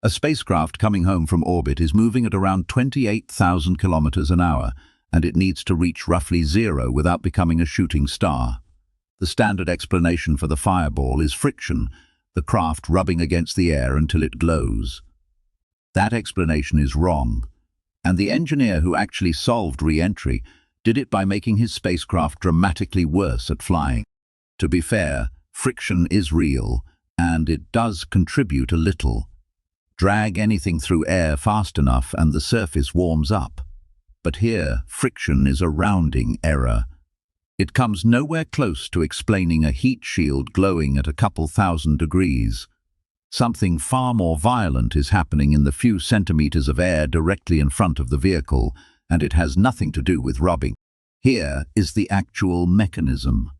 A spacecraft coming home from orbit is moving at around 28,000 kilometers an hour, and it needs to reach roughly zero without becoming a shooting star. The standard explanation for the fireball is friction, the craft rubbing against the air until it glows. That explanation is wrong, and the engineer who actually solved Reentry did it by making his spacecraft dramatically worse at flying. To be fair, friction is real, and it does contribute a little. Drag anything through air fast enough and the surface warms up. But here, friction is a rounding error. It comes nowhere close to explaining a heat shield glowing at a couple thousand degrees. Something far more violent is happening in the few centimeters of air directly in front of the vehicle, and it has nothing to do with rubbing. Here is the actual mechanism.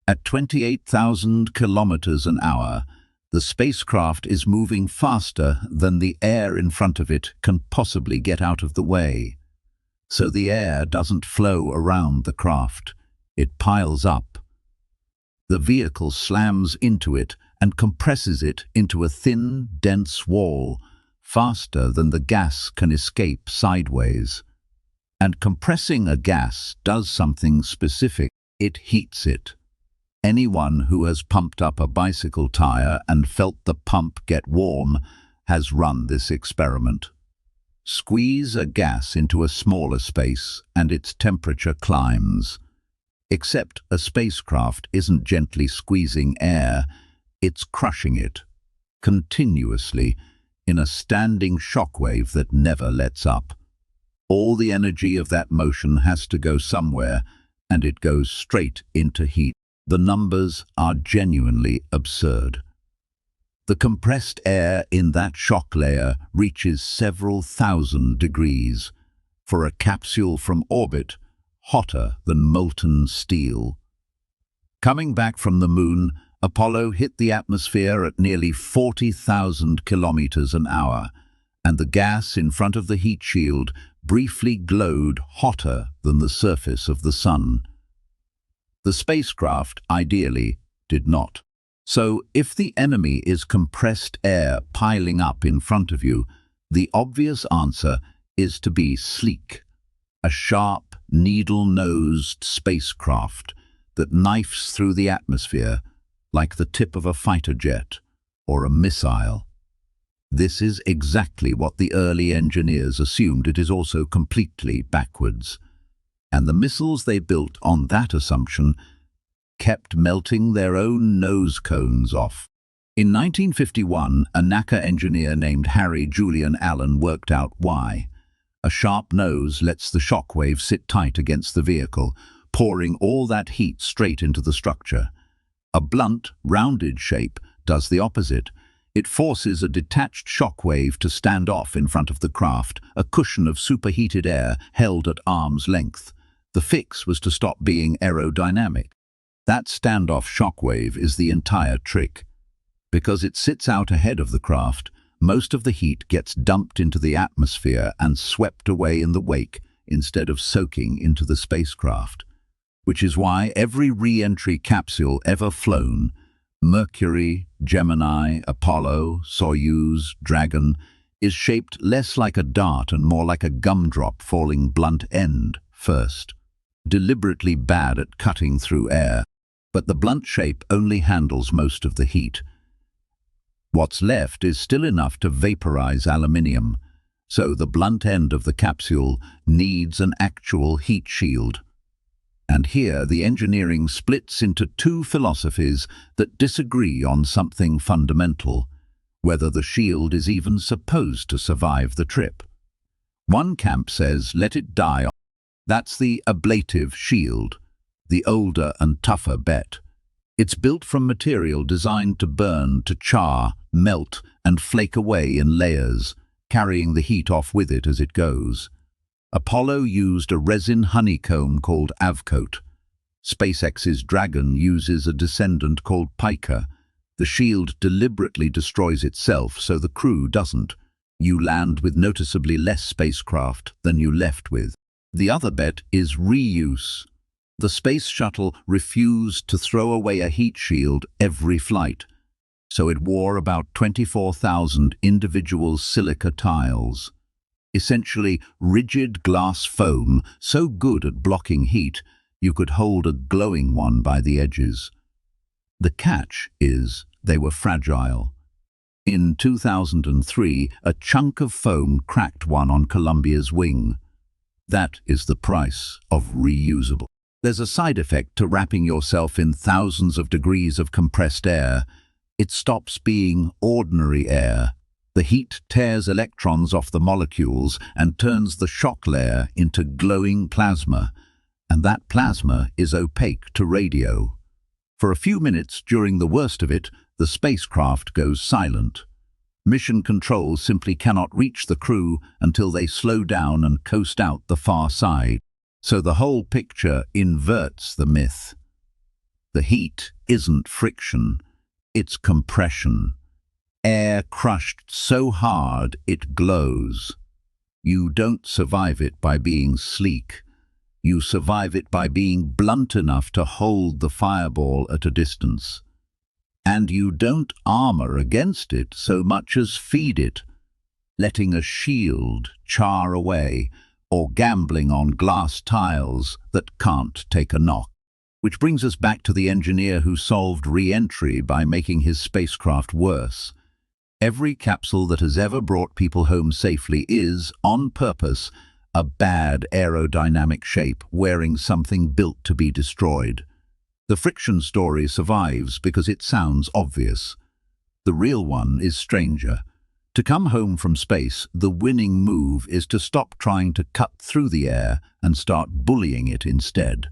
At 28,000 kilometers an hour, the spacecraft is moving faster than the air in front of it can possibly get out of the way. So the air doesn't flow around the craft. It piles up. The vehicle slams into it and compresses it into a thin, dense wall, faster than the gas can escape sideways. And compressing a gas does something specific. It heats it. Anyone who has pumped up a bicycle tire and felt the pump get warm has run this experiment. Squeeze a gas into a smaller space and its temperature climbs. Except a spacecraft isn't gently squeezing air, it's crushing it, continuously, in a standing shockwave that never lets up. All the energy of that motion has to go somewhere, and it goes straight into heat. The numbers are genuinely absurd. The compressed air in that shock layer reaches several thousand degrees. For a capsule from orbit, hotter than molten steel. Coming back from the moon, Apollo hit the atmosphere at nearly 40,000 kilometers an hour, and the gas in front of the heat shield briefly glowed hotter than the surface of the sun. The spacecraft, ideally, did not. So, if the enemy is compressed air piling up in front of you, the obvious answer is to be sleek. A sharp, needle-nosed spacecraft that knifes through the atmosphere like the tip of a fighter jet or a missile. This is exactly what the early engineers assumed. It is also completely backwards. And the missiles they built on that assumption kept melting their own nose cones off. In 1951, a NACA engineer named Harry Julian Allen worked out why. A sharp nose lets the shockwave sit tight against the vehicle, pouring all that heat straight into the structure. A blunt, rounded shape does the opposite. It forces a detached shockwave to stand off in front of the craft, a cushion of superheated air held at arm's length. The fix was to stop being aerodynamic. That standoff shockwave is the entire trick. Because it sits out ahead of the craft, most of the heat gets dumped into the atmosphere and swept away in the wake instead of soaking into the spacecraft. Which is why every re-entry capsule ever flown, Mercury, Gemini, Apollo, Soyuz, Dragon, is shaped less like a dart and more like a gumdrop falling blunt end first. Deliberately bad at cutting through air, but the blunt shape only handles most of the heat. What's left is still enough to vaporize aluminium, so the blunt end of the capsule needs an actual heat shield. And here the engineering splits into two philosophies that disagree on something fundamental, whether the shield is even supposed to survive the trip. One camp says let it die. That's the ablative shield, the older and tougher bet. It's built from material designed to burn, to char, melt, and flake away in layers, carrying the heat off with it as it goes. Apollo used a resin honeycomb called Avcoat. SpaceX's Dragon uses a descendant called PICA. The shield deliberately destroys itself so the crew doesn't. You land with noticeably less spacecraft than you left with. The other bet is reuse. The Space Shuttle refused to throw away a heat shield every flight. So it wore about 24,000 individual silica tiles, essentially rigid glass foam so good at blocking heat you could hold a glowing one by the edges. The catch is they were fragile. In 2003, a chunk of foam cracked one on Columbia's wing. That is the price of reusable. There's a side effect to wrapping yourself in thousands of degrees of compressed air. It stops being ordinary air. The heat tears electrons off the molecules and turns the shock layer into glowing plasma, and that plasma is opaque to radio. For a few minutes during the worst of it, the spacecraft goes silent. Mission control simply cannot reach the crew until they slow down and coast out the far side. So the whole picture inverts the myth. The heat isn't friction, it's compression. Air crushed so hard it glows. You don't survive it by being sleek. You survive it by being blunt enough to hold the fireball at a distance. And you don't armor against it so much as feed it, letting a shield char away or gambling on glass tiles that can't take a knock. Which brings us back to the engineer who solved Reentry by making his spacecraft worse. Every capsule that has ever brought people home safely is, on purpose, a bad aerodynamic shape wearing something built to be destroyed. The friction story survives because it sounds obvious. The real one is stranger. To come home from space, the winning move is to stop trying to cut through the air and start bullying it instead.